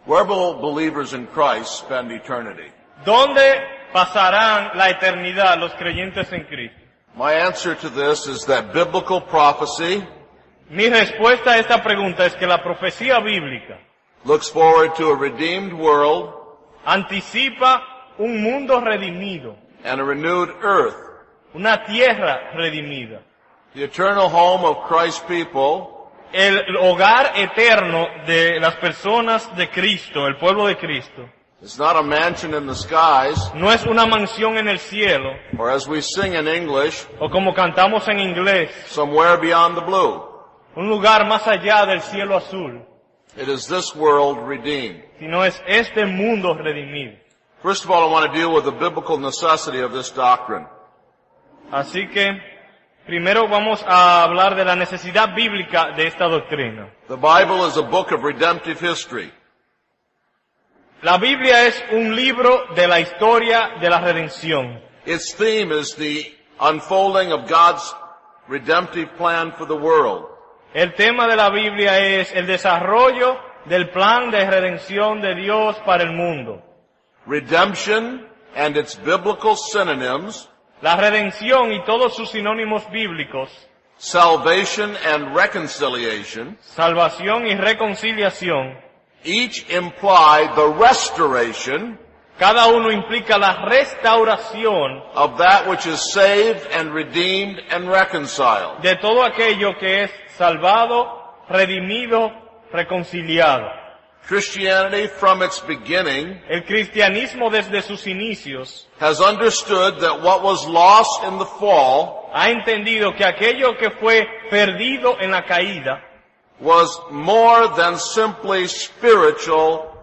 Where will believers in Christ spend eternity? ¿Dónde pasarán la eternidad los creyentes en Cristo? My answer to this is that biblical prophecy Mi respuesta a esta pregunta es que la profecía bíblica looks forward to a redeemed world anticipa un mundo redimido, and a renewed earth. una tierra redimida, The eternal home of Christ's people el hogar eterno de las personas de Cristo, el pueblo de Cristo. is not a mansion in the skies, No es una mansión en el cielo, or as we sing in English, o como cantamos en inglés, somewhere beyond the blue. un lugar más allá del cielo azul, It is this world redeemed. sino es este mundo redimido. First of all, I want to deal with the biblical necessity of this doctrine. Así que, primero vamos a hablar de la necesidad bíblica de esta doctrina. The Bible is a book of redemptive history. La Biblia es un libro de la historia de la redención. Its theme is the unfolding of God's redemptive plan for the world. El tema de la Biblia es el desarrollo del plan de redención de Dios para el mundo. Redemption and its biblical synonyms, La redención y todos sus sinónimos bíblicos, salvation and reconciliation, salvación y reconciliación, each imply the restoration cada uno implica la restauración of that which is saved and redeemed and reconciled. de todo aquello que es salvado, redimido, reconciliado. Christianity from its beginning El cristianismo desde sus inicios has understood that what was lost in the fall ha entendido que aquello que fue perdido en la caída was more than simply spiritual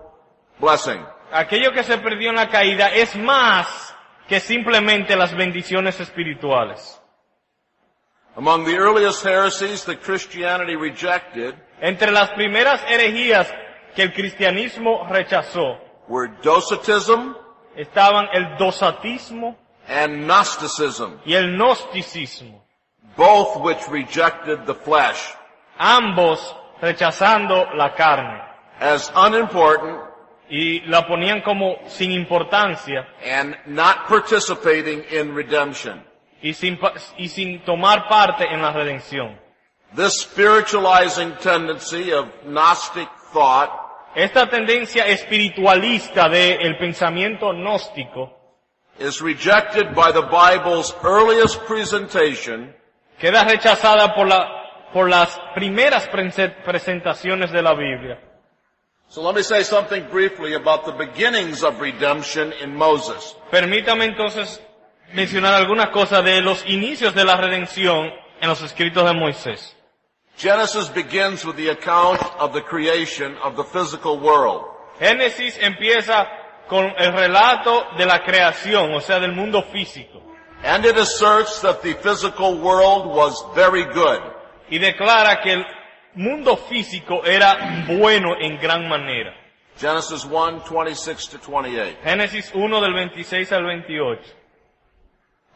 blessing. aquello que se perdió en la caída es más que simplemente las bendiciones espirituales. Among the earliest heresies that Christianity rejected Entre las primeras herejías que el cristianismo rechazó were Docetism estaban el dosatismo and Gnosticism, y el gnosticismo, both which rejected the flesh ambos rechazando la carne as unimportant y la ponían como sin importancia and not participating in redemption. y sin tomar parte en la redención. This spiritualizing tendency of Gnostic thought Esta tendencia espiritualista del pensamiento gnóstico is rejected by the Bible's earliest presentation queda rechazada por las primeras presentaciones de la Biblia. So let me say something briefly about the beginnings of redemption in Moses. Permítame entonces mencionar algunas cosas de los inicios de la redención en los escritos de Moisés. Genesis begins with the account of the creation of the physical world. Génesis empieza con el relato de la creación, o sea, del mundo físico. And it asserts that the physical world was very good. Y declara que el mundo físico era bueno en gran manera. Genesis 1, 26 to 28. Génesis 1 del 26 al 28.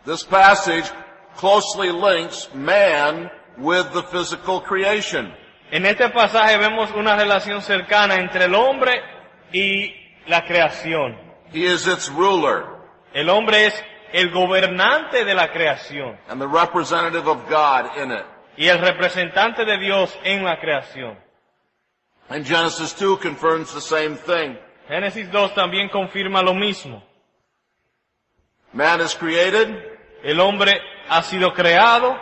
This passage closely links man with the physical creation. En este pasaje vemos una relación cercana entre el hombre y la creación. He is its ruler El hombre es el gobernante de la creación and the representative of God in it. y el representante de Dios en la creación. And Genesis 2 confirms the same thing. Génesis 2 también confirma lo mismo. Man is created El hombre ha sido creado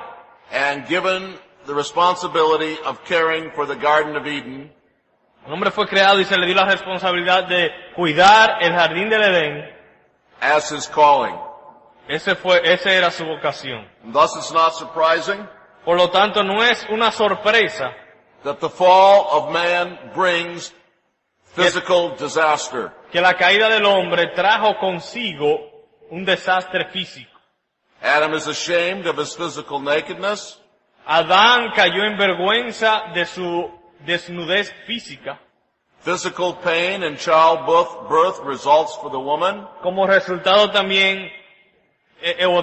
and given the responsibility of caring for the Garden of Eden El hombre fue creado y se le dio la responsabilidad de cuidar el jardín del Edén. as his calling. Esa era su vocación. And thus it's not surprising Por lo tanto, no es una sorpresa that the fall of man brings physical disaster. que la caída del hombre trajo consigo un desastre físico. Adam is ashamed of his physical nakedness. Adán cayó en vergüenza de su desnudez física. Physical pain and childbirth results for the woman. Como resultado también,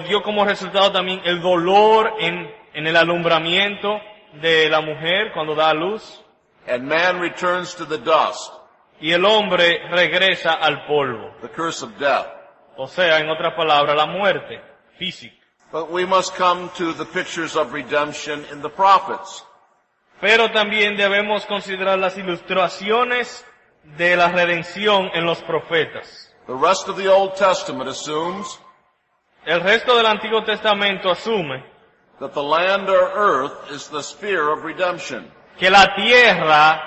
dio como resultado también el dolor en el alumbramiento de la mujer cuando da a luz. And man returns to the dust. y el hombre regresa al polvo. the curse of death. O sea, en otras palabras, la muerte física. But we must come to the pictures of redemption in the prophets. Pero también debemos considerar las ilustraciones de la redención en los profetas. The rest of the Old Testament assumes El resto del Antiguo Testamento asume that the land or earth is the sphere of redemption. que la tierra,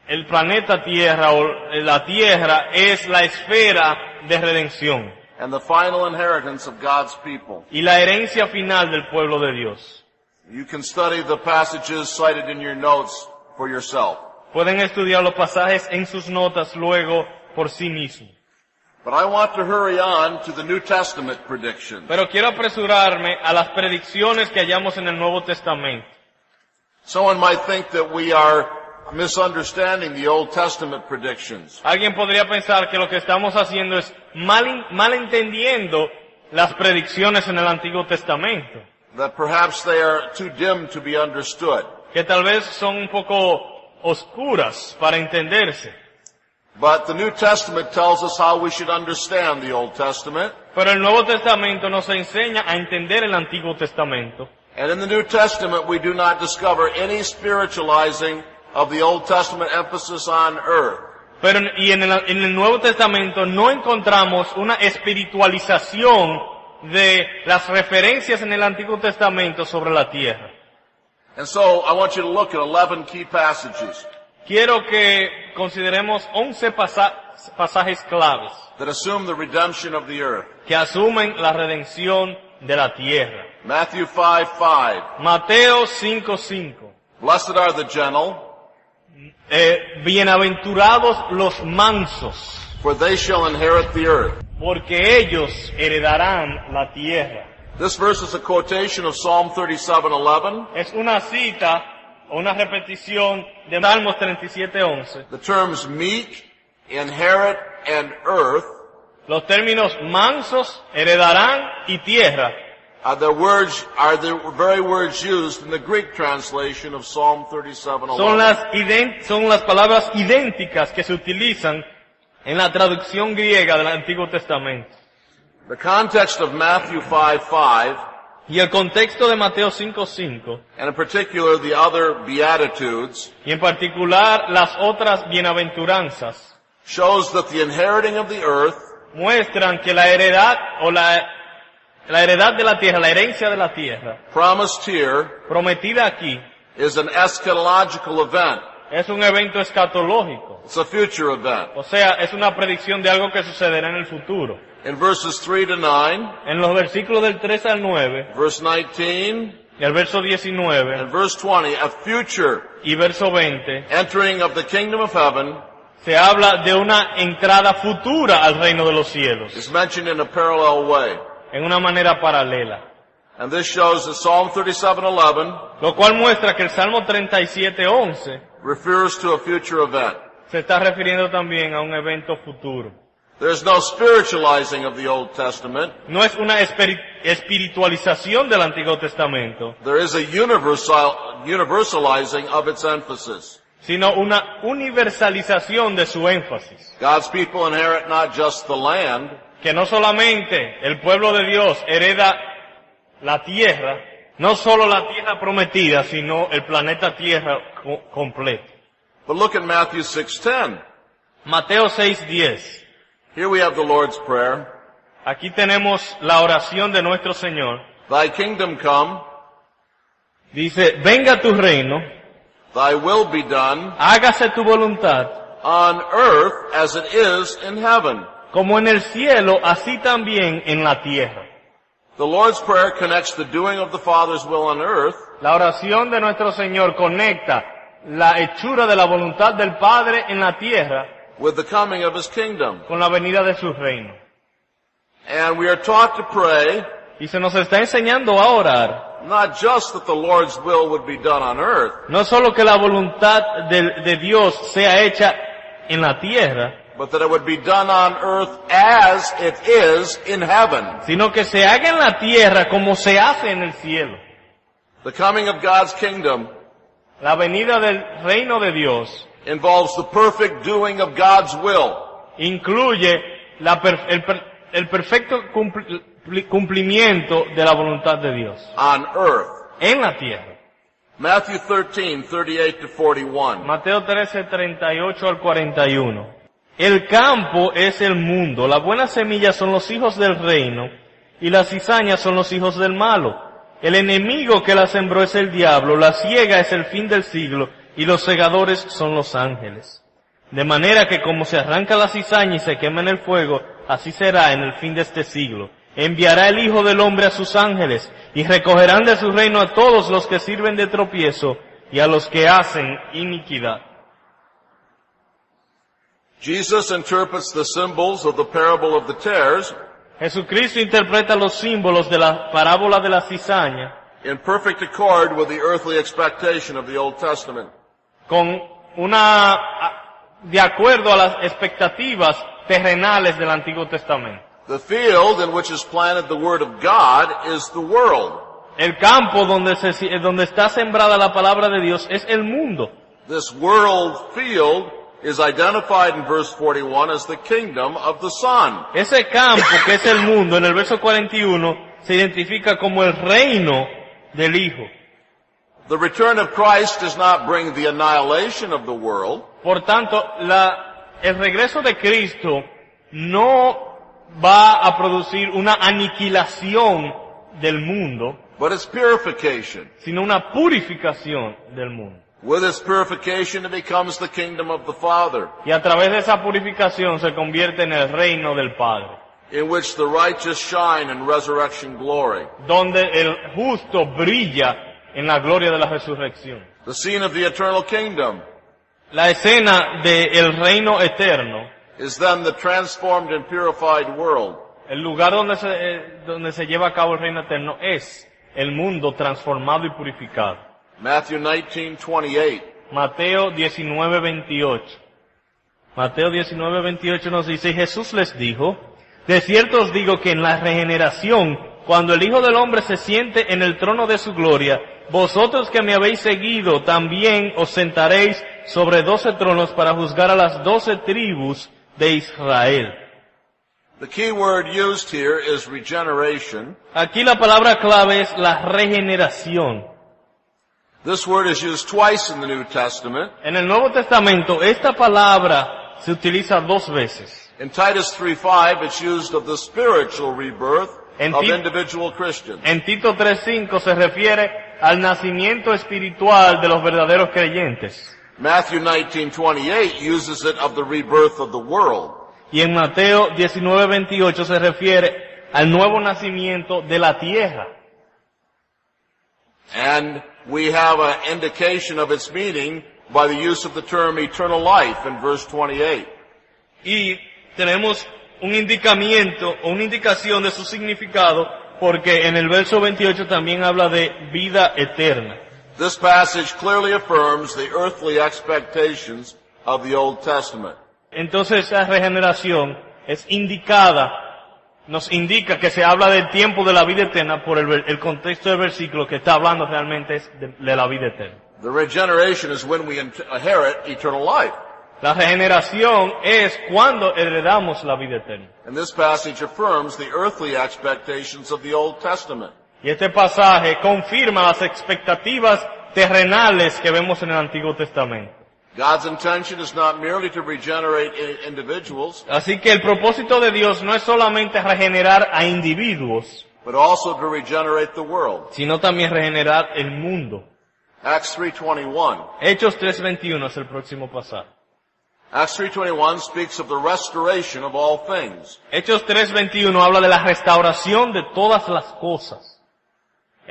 el planeta Tierra o la tierra es la esfera de redención And the final inheritance of God's people. y la herencia final del pueblo de Dios. You can study the passages cited in your notes for yourself. Pueden estudiar los pasajes en sus notas luego por sí mismos. But I want to hurry on to the New Testament predictions. Pero quiero apresurarme a las predicciones que hallamos en el Nuevo Testamento. Someone might think that we are misunderstanding the Old Testament predictions. Alguien podría pensar que lo que estamos haciendo es malentendiendo las predicciones en el Antiguo Testamento, That perhaps they are too dim to be understood. que tal vez son un poco oscuras para entenderse. But the New Testament tells us how we should understand the Old Testament. Pero el Nuevo Testamento nos enseña a entender el Antiguo Testamento. And in the New Testament we do not discover any spiritualizing of the Old Testament emphasis on earth. Pero en el Nuevo Testamento no encontramos una espiritualización de las referencias en el Antiguo Testamento sobre la tierra. And so I want you to look at 11 key passages Quiero que consideremos 11 pasajes claves that assume the redemption of the earth. que asumen la redención de la tierra. Matthew 5:5. Mateo 5:5. Blessed are the gentle, Bienaventurados los mansos, for they shall inherit the earth. porque ellos heredarán la tierra. This verse is a quotation of Psalm 37:11. Es una cita o una repetición de Salmos 37:11. The terms meek, inherit, and earth Los términos mansos, heredarán y tierra are the very words used in the Greek translation of Psalm 37:11. son las palabras idénticas que se utilizan en la traducción griega del Antiguo Testamento. The context of Matthew 5:5, Y el contexto de Mateo 5:5, and in particular the other Beatitudes, y en particular las otras bienaventuranzas, shows that the inheriting of the earth muestran que la heredad o la heredad de la tierra, la herencia de la tierra, promised here prometida aquí, is an eschatological event. es un evento escatológico. It's a future event. O sea, es una predicción de algo que sucederá en el futuro. In verses 3 to 9, En los versículos del 3 al 9, verse 19, y el verso 19, and verse 20, a future y verso 20, entering of the kingdom of heaven se habla de una entrada futura al reino de los cielos, is mentioned in a parallel way. en una manera paralela. And this shows that Psalm 37:11 Lo cual muestra que el Salmo 37:11 refers to a future event. se está refiriendo también a un evento futuro. There's no spiritualizing of the Old Testament. No es una espiritualización del Antiguo Testamento, There is a universalizing of its emphasis. sino una universalización de su énfasis. God's people inherit not just the land, Que no solamente el pueblo de Dios hereda la tierra, no solo la tierra prometida, sino el planeta Tierra completo. but look at Matthew 6:10. Mateo 6:10. Here we have the Lord's Prayer. Aquí tenemos la oración de nuestro Señor. Thy kingdom come, Dice, venga tu reino, thy will be done, hágase tu voluntad, on earth as it is in heaven. como en el cielo, así también en la tierra. The Lord's Prayer connects the doing of the Father's will on earth La oración de nuestro Señor conecta la hechura de la voluntad del Padre en la tierra with the coming of His kingdom. con la venida de su reino. And we are taught to pray, Y se nos está enseñando a orar, not just that the Lord's will would be done on earth, no solo que la voluntad de Dios sea hecha en la tierra, but that it would be done on earth as it is in heaven. sino que se haga en la tierra como se hace en el cielo. The coming of God's kingdom La venida del reino de Dios involves the perfect doing of God's will. Incluye el perfecto cumplimiento de la voluntad de Dios On earth. en la tierra. Matthew 13:38 to 41. Mateo 13, 38 al 41. El campo es el mundo, las buenas semillas son los hijos del reino, y las cizañas son los hijos del malo. El enemigo que la sembró es el diablo, la siega es el fin del siglo, y los segadores son los ángeles. De manera que como se arranca la cizaña y se quema en el fuego, así será en el fin de este siglo. Enviará el Hijo del Hombre a sus ángeles, y recogerán de su reino a todos los que sirven de tropiezo, y a los que hacen iniquidad. Jesus interprets the symbols of the parable of the tares Jesucristo interpreta los símbolos de la parábola de la cizaña in perfect accord with the earthly expectation of the Old Testament. de acuerdo a las expectativas terrenales del Antiguo Testamento. The field in which is planted the Word of God is the world. El campo donde está sembrada la palabra de Dios es el mundo. This world field is identified in verse 41 as the kingdom of the Son. Ese campo que es el mundo, en el verso 41, se identifica como el reino del Hijo. The return of Christ does not bring the annihilation of the world, Por tanto, el regreso de Cristo no va a producir una aniquilación del mundo, but its purification. sino una purificación del mundo. With its purification, it becomes the kingdom of the Father, Y a través de esa purificación se convierte en el reino del Padre, in which the righteous shine in resurrection glory. donde el justo brilla en la gloria de la resurrección. The scene of the eternal kingdom La escena del reino eterno, is then the transformed and purified world. el lugar donde se lleva a cabo el reino eterno es el mundo transformado y purificado. Matthew 19:28. Mateo 19:28. Mateo 19:28 nos dice, y Jesús les dijo, de cierto os digo que en la regeneración, cuando el Hijo del Hombre se siente en el trono de su gloria, vosotros que me habéis seguido también os sentaréis sobre 12 tronos para juzgar a las 12 tribus de Israel. The key word used here is regeneration. Aquí la palabra clave es la regeneración. This word is used twice in the New Testament. En el Nuevo Testamento esta palabra se utiliza 2 veces. In Titus 3:5, it's used of the spiritual rebirth En of Ti- individual Christians. En Tito 3:5 se refiere al nacimiento espiritual de los verdaderos creyentes. Matthew 19:28 uses it of the rebirth of the world. Y en Mateo 19:28 se refiere al nuevo nacimiento de la tierra. And we have an indication of its meaning by the use of the term eternal life in verse 28. Y tenemos un indicamiento o una indicación de su significado porque en el verso 28 también habla de vida eterna. This passage clearly affirms the earthly expectations of the Old Testament. Entonces esa regeneración es nos indica que se habla del tiempo de la vida eterna por el contexto del versículo que está hablando realmente es de la vida eterna. The regeneration is when we inherit eternal life. La regeneración es cuando heredamos la vida eterna. And this passage affirms the earthly expectations of the Old Testament. Y este pasaje confirma las expectativas terrenales que vemos en el Antiguo Testamento. God's intention is not merely to regenerate individuals, Así que el propósito de Dios no es solamente regenerar a individuos, but also to regenerate the world. sino también regenerar el mundo. Acts 3:21. Hechos 3:21 es el próximo pasaje. Acts 3:21 speaks of the restoration of all things. Hechos 3:21 habla de la restauración de todas las cosas.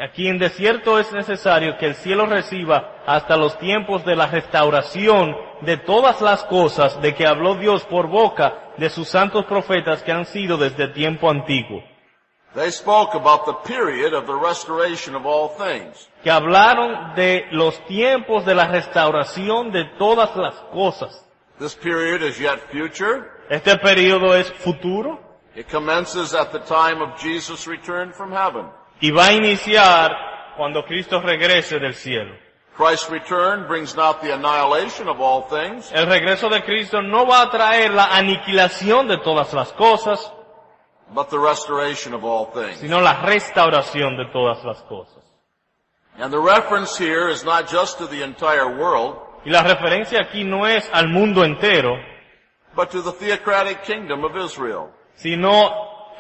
Aquí en desierto es necesario que el cielo reciba hasta los tiempos de la restauración de todas las cosas de que habló Dios por boca de sus santos profetas que han sido desde tiempo antiguo. They spoke about the period of the restoration of all things. Que hablaron de los tiempos de la restauración de todas las cosas. This period is yet future. Este periodo es futuro It commences at the time of Jesus' return from heaven. y va a iniciar cuando Cristo regrese del cielo. Christ's return brings not the annihilation of all things, El regreso de Cristo no va a traer la aniquilación de todas las cosas, but the restoration of all things. sino la restauración de todas las cosas. And the reference here is not just to the entire world, Y la referencia aquí no es al mundo entero, but to the theocratic kingdom of Israel. sino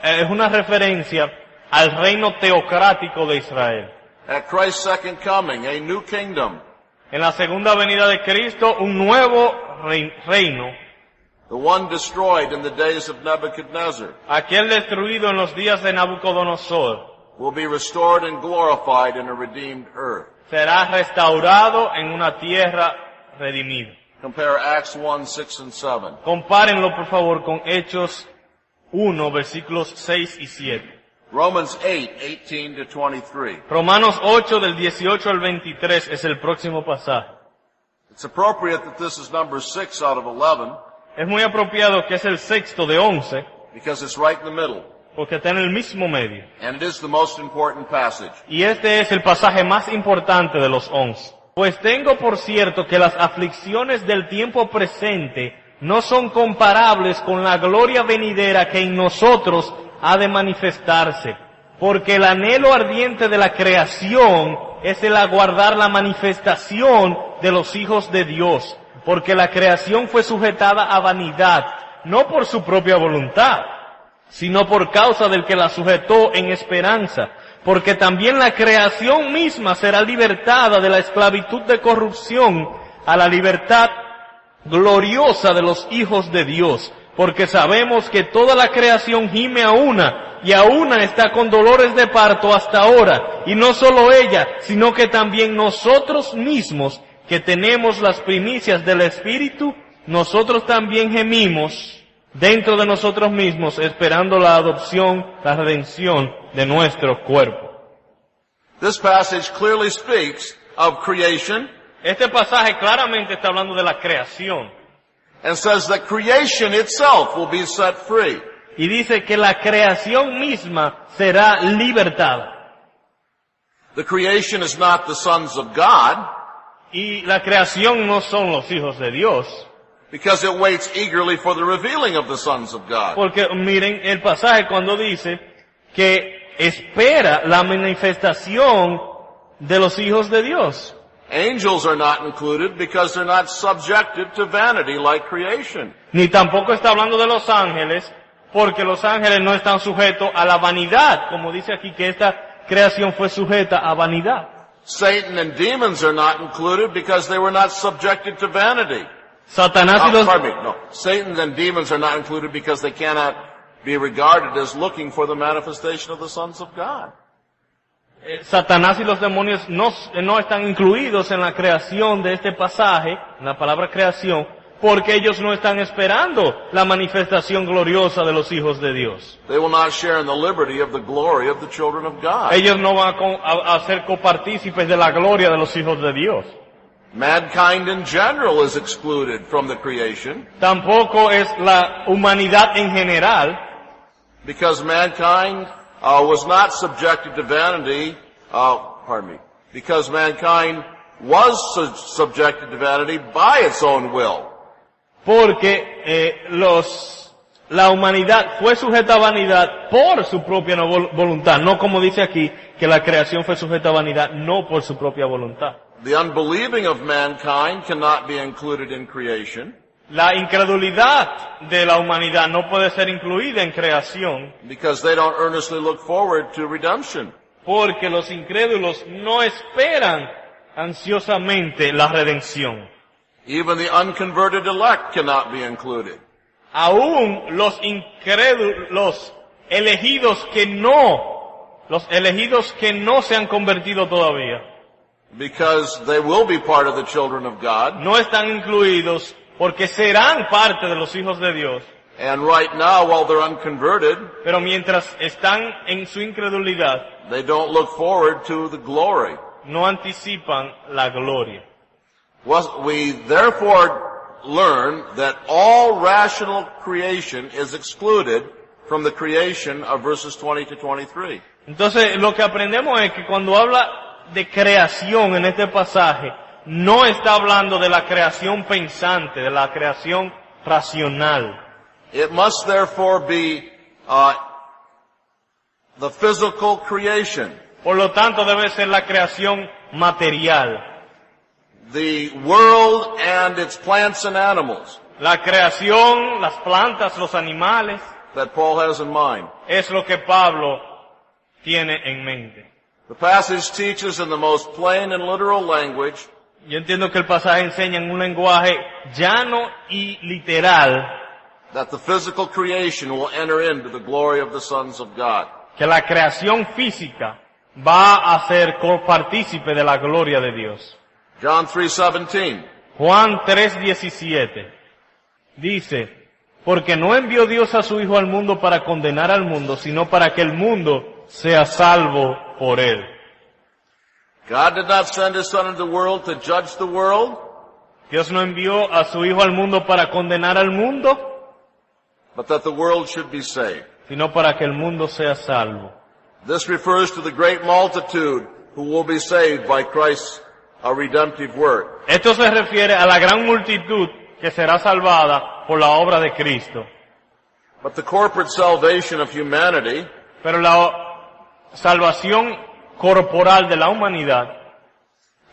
es una referencia al reino teocrático de Israel. At Christ's second coming, a new kingdom, En la segunda venida de Cristo, un nuevo reino, the one destroyed in the days of Nebuchadnezzar, aquel destruido en los días de Nabucodonosor, will be restored and glorified in a redeemed earth. será restaurado en una tierra redimida. Compare Acts 1, 6 and 7. Compárenlo por favor con Hechos 1, versículos 6 y 7. Romans 8, 18 to 23. Romanos 8 del 18 al 23 es el próximo pasaje. It's appropriate that this is number 6 out of 11, Es muy apropiado que es el sexto de 11, because it's right in the middle, porque está en el mismo medio. and it is the most important passage. Y este es el pasaje más importante de los 11. Pues tengo por cierto que las aflicciones del tiempo presente no son comparables con la gloria venidera que en nosotros ha de manifestarse. Porque el anhelo ardiente de la creación es el aguardar la manifestación de los hijos de Dios. Porque la creación fue sujetada a vanidad, no por su propia voluntad, sino por causa del que la sujetó en esperanza. Porque también la creación misma será libertada de la esclavitud de corrupción a la libertad gloriosa de los hijos de Dios. Porque sabemos que toda la creación gime a una, y a una está con dolores de parto hasta ahora. Y no solo ella, sino que también nosotros mismos, que tenemos las primicias del Espíritu, nosotros también gemimos dentro de nosotros mismos, esperando la adopción, la redención de nuestro cuerpo. This passage clearly speaks of creation Este pasaje claramente está hablando de la creación. and says that creation itself will be set free. Y dice que la creación misma será libertada. The creation is not the sons of God, Y la creación no son los hijos de Dios. because it waits eagerly for the revealing of the sons of God. Porque miren el pasaje cuando dice que espera la manifestación de los hijos de Dios. Angels are not included because they're not subjected to vanity like creation. Ni tampoco está hablando de los ángeles, porque los ángeles no están sujetos a la vanidad, como dice aquí que esta creación fue sujeta a vanidad. Satan and demons are not included because they were not subjected to vanity. Satanás y los, Pardon me, no. Satan and demons are not included because they cannot be regarded as looking for the manifestation of the sons of God. Satanás y los demonios no están incluidos en la creación de este pasaje, en la palabra creación, porque ellos no están esperando la manifestación gloriosa de los hijos de Dios. They will not share in the liberty of the glory of the children of God. Ellos no van a ser copartícipes de la gloria de los hijos de Dios. Mankind in general is excluded from the creation Tampoco es la humanidad en general, because mankind was not subjected to vanity, because mankind was subjected to vanity by its own will. porque la humanidad fue sujeta a vanidad por su propia voluntad, no como dice aquí, que la creación fue sujeta a vanidad no por su propia voluntad. The unbelieving of mankind cannot be included in creation La incredulidad de la humanidad no puede ser incluida en creación, because they don't earnestly look forward to redemption. porque los incrédulos no esperan ansiosamente la redención. Even the unconverted elect cannot be included Aún los incrédulos, los elegidos que no se han convertido todavía, because they will be part of the children of God. no están incluidos porque serán parte de los hijos de Dios. And right now, while they're unconverted, Pero mientras están en su incredulidad, they don't look forward to the glory. no anticipan la gloria. We therefore learn that all rational creation is excluded from the creation of verses 20 to 23. Entonces, lo que aprendemos es que cuando habla de creación en este pasaje, no está hablando de la creación pensante, de la creación racional. It must therefore be the physical creation, Por lo tanto, debe ser la creación material. the world and its plants and animals La creación, las plantas, los animales, that Paul has in mind. es lo que Pablo tiene en mente. The passage teaches in the most plain and literal language Yo entiendo que el pasaje enseña en un lenguaje llano y literal that the physical creation will enter into the glory of the sons of God. que la creación física va a ser copartícipe de la gloria de Dios. John 3:17. Juan 3:17 dice, porque no envió Dios a su Hijo al mundo para condenar al mundo, sino para que el mundo sea salvo por él. God did not send his son into the world to judge the world, Dios no envió a su Hijo al mundo para condenar al mundo, but that the world should be saved. sino para que el mundo sea salvo. This refers to the great multitude who will be saved by Christ's redemptive work. Esto se refiere a la gran multitud que será salvada por la obra de Cristo. But the corporate salvation of humanity Pero la salvación corporal de la humanidad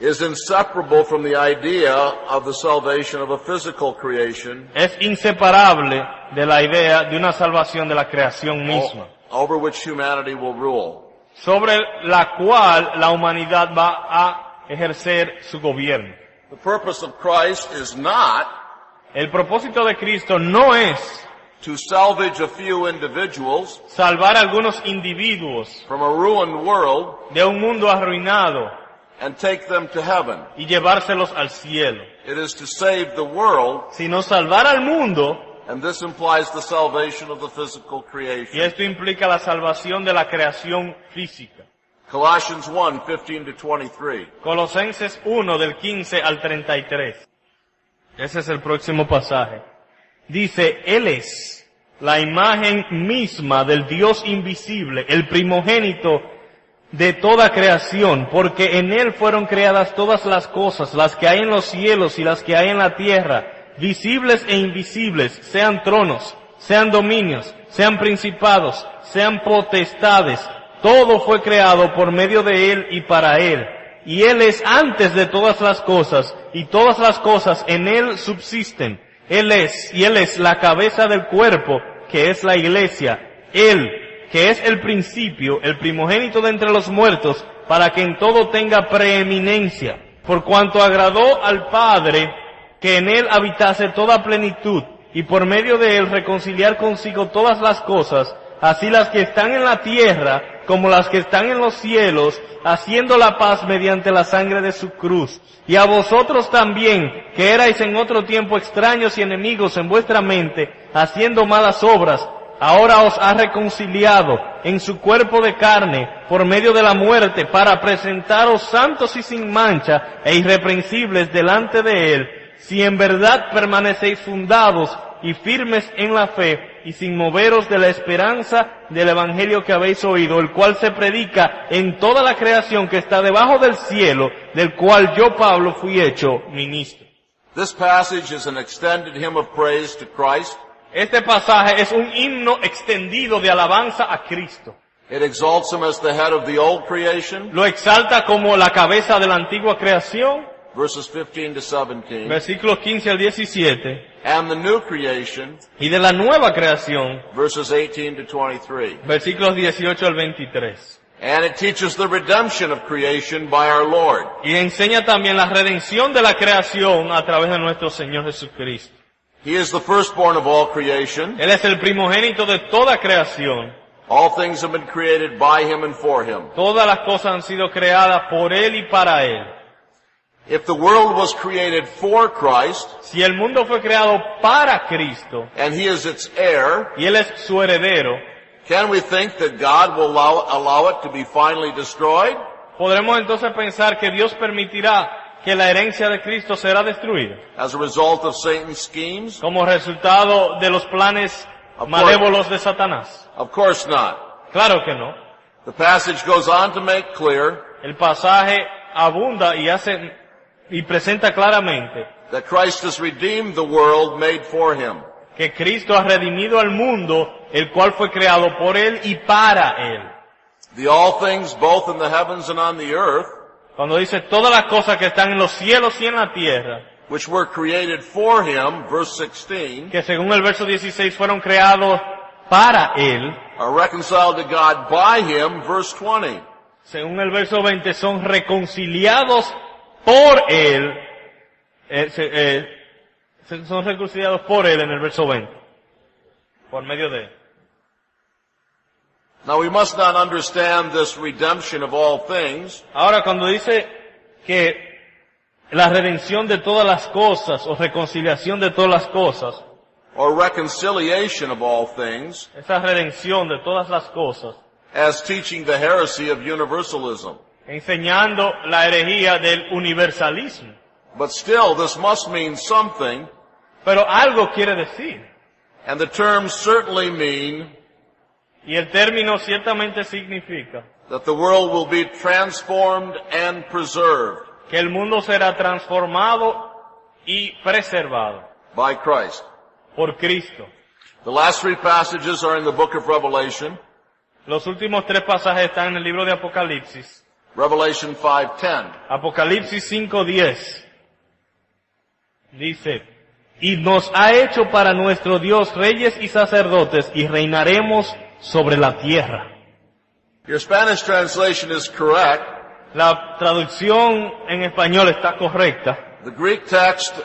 is inseparable from the idea of the salvation of a physical creation es inseparable de la idea de una salvación de la creación misma, over which humanity will rule. sobre la cual la humanidad va a ejercer su gobierno. The purpose of Christ is not El propósito de Cristo no es to salvage a few individuals salvar a algunos individuos from a ruined world de un mundo arruinado and take them to heaven. y llevárselos al cielo, It is to save the world, sino salvar al mundo, and this implies the salvation of the physical y creation. esto implica la salvación de la creación física. Colossians 1:15-23. Colosenses 1 del 15 al 33. Ese es el próximo pasaje. Dice, Él es la imagen misma del Dios invisible, el primogénito de toda creación, porque en Él fueron creadas todas las cosas, las que hay en los cielos y las que hay en la tierra, visibles e invisibles, sean tronos, sean dominios, sean principados, sean potestades. Todo fue creado por medio de Él y para Él. Y Él es antes de todas las cosas, y todas las cosas en Él subsisten. Él es la cabeza del cuerpo, que es la iglesia. Él, que es el principio, el primogénito de entre los muertos, para que en todo tenga preeminencia. Por cuanto agradó al Padre que en Él habitase toda plenitud, y por medio de Él reconciliar consigo todas las cosas, así las que están en la tierra como las que están en los cielos, haciendo la paz mediante la sangre de su cruz. Y a vosotros también, que erais en otro tiempo extraños y enemigos en vuestra mente, haciendo malas obras, ahora os ha reconciliado en su cuerpo de carne por medio de la muerte, para presentaros santos y sin mancha e irreprensibles delante de Él, si en verdad permanecéis fundados y firmes en la fe, y sin moveros de la esperanza del Evangelio que habéis oído, el cual se predica en toda la creación que está debajo del cielo, del cual yo, Pablo, fui hecho ministro. This passage is an extended hymn of praise to Christ. Este pasaje es un himno extendido de alabanza a Cristo. It exalts him as the head of the old creation, Lo exalta como la cabeza de la antigua creación, verses 15-17, versículos 15 al 17, and the new creation, y de la nueva creación, verses 18-23. versículos 18 al 23. And it teaches the redemption of creation by our Lord. Y enseña también la redención de la creación a través de nuestro Señor Jesucristo. He is the firstborn of all creation. Él es el primogénito de toda creación. All things have been created by him and for him. Todas las cosas han sido creadas por Él y para Él. If the world was created for Christ, Si el mundo fue creado para Cristo, and he is its heir, y Él es su heredero, can we think that God will allow it to be finally destroyed? ¿podremos entonces pensar que Dios permitirá que la herencia de Cristo será destruida As a result of Satan's schemes? como resultado de los planes malévolos de Satanás? Of course not. Claro que no. The passage goes on to make clear El pasaje abunda y hace y presenta claramente that Christ has redeemed the world made for him. que Cristo ha redimido al mundo, el cual fue creado por Él y para Él. The all things both in the heavens and on the earth, Cuando dice todas las cosas que están en los cielos y en la tierra, which were created for him, verse 16, que según el verso 16 fueron creados para Él, are reconciled to God by him, verse 20. según el verso 20 son reconciliados por Él, son reconciliados por Él en el verso 20, por medio de Él. Now we must not understand this redemption of all things Ahora, cuando dice que la redención de todas las cosas, o reconciliación de todas las cosas, or reconciliation of all things esa redención de todas las cosas, as teaching the heresy of universalism. enseñando la herejía del universalismo. But still, this must mean something, Pero algo quiere decir. and the terms certainly mean Y el término ciertamente significa that the world will be transformed and preserved que el mundo será transformado y preservado by Christ. por Cristo. The last three passages are in the book of Revelation, Los últimos 3 pasajes están en el libro de Apocalipsis. Revelation 5:10. Apocalipsis 5:10 dice, y nos ha hecho para nuestro Dios reyes y sacerdotes y reinaremos sobre la tierra. Your Spanish translation is correct. La traducción en español está correcta. The Greek text,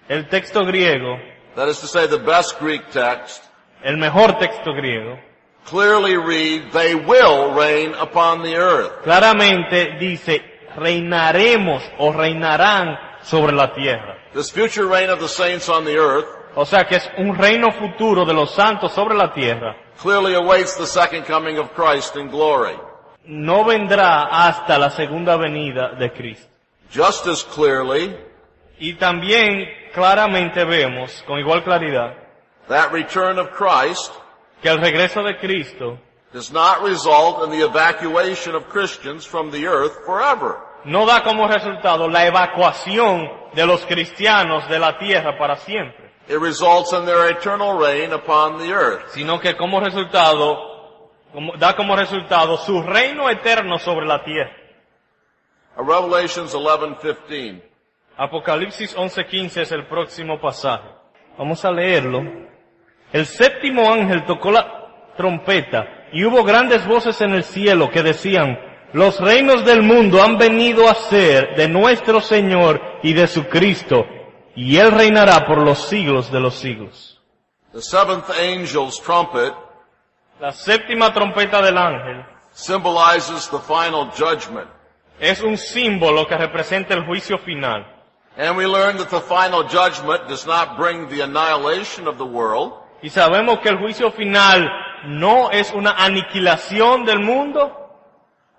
El texto griego, that is to say the best Greek text, el mejor texto griego, clearly read, they will reign upon the earth. claramente dice, reinaremos o reinarán sobre la tierra. This future reign of the saints on the earth O sea que es un reino futuro de los santos sobre la tierra. clearly awaits the second coming of Christ in glory. No vendrá hasta la segunda venida de Cristo. Just as clearly, Y también claramente vemos, con igual claridad, that return of Christ que el regreso de Cristo does not result in the evacuation of Christians from the earth forever. no da como resultado la evacuación de los cristianos de la tierra para siempre, It results in their eternal reign upon the earth. sino que como resultado, da como resultado su reino eterno sobre la tierra. Revelations 11:15. Apocalipsis 11:15 es el próximo pasaje. Vamos a leerlo. El séptimo ángel tocó la trompeta y hubo grandes voces en el cielo que decían, los reinos del mundo han venido a ser de nuestro Señor y de su Cristo, y Él reinará por los siglos de los siglos. The seventh angel's trumpet La séptima trompeta del ángel symbolizes the final judgment. es un símbolo que representa el juicio final. And we learn that the final judgment does not bring the annihilation of the world, Y sabemos que el juicio final no es una aniquilación del mundo,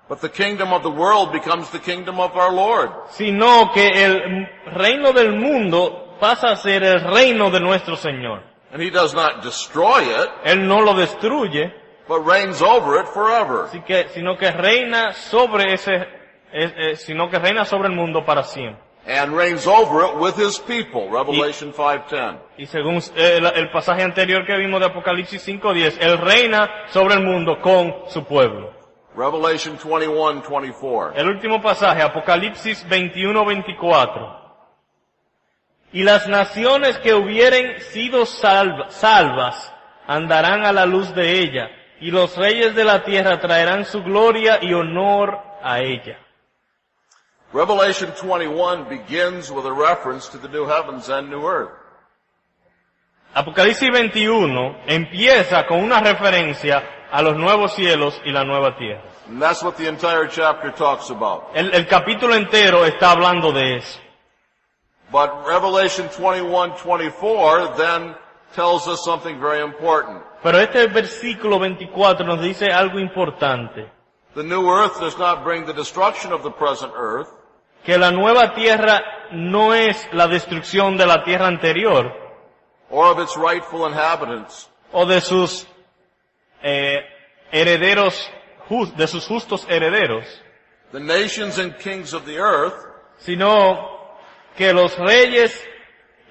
but the kingdom of the world becomes the kingdom of our Lord. sino que el reino del mundo pasa a ser el reino de nuestro Señor. And he does not destroy it, Él no lo destruye, but reigns over it forever. sino que reina sobre el mundo para siempre. And reigns over it with his people, Revelation 5:10. Y según el pasaje anterior que vimos de Apocalipsis 5:10, Él reina sobre el mundo con su pueblo. Revelation 21:24. El último pasaje, Apocalipsis 21:24. Y las naciones que hubieren sido salvas andarán a la luz de ella, y los reyes de la tierra traerán su gloria y honor a ella. Revelation 21 begins with a reference to the new heavens and new earth. Apocalipsis 21 empieza con una referencia a los nuevos cielos y la nueva tierra. And that's what the entire chapter talks about. El capítulo entero está hablando de eso. But Revelation 21:24 then tells us something very important. Pero este versículo 24 nos dice algo importante. The new earth does not bring the destruction of the present earth, Que la nueva tierra no es la destrucción de la tierra anterior or of its rightful inhabitants, o de sus herederos, de sus justos herederos, the nations and kings of the earth sino que los reyes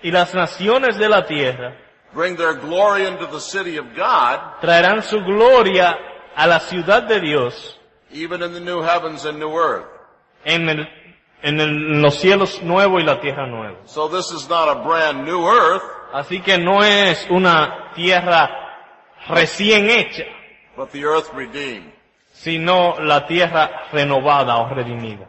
y las naciones de la tierra bring their glory into the city of God, traerán su gloria a la ciudad de Dios, even in the new heavens and new earth. en los cielos nuevos y la tierra nueva. So this is not a brand new earth, Así que no es una tierra recién hecha, but the earth redeemed. sino la tierra renovada o redimida.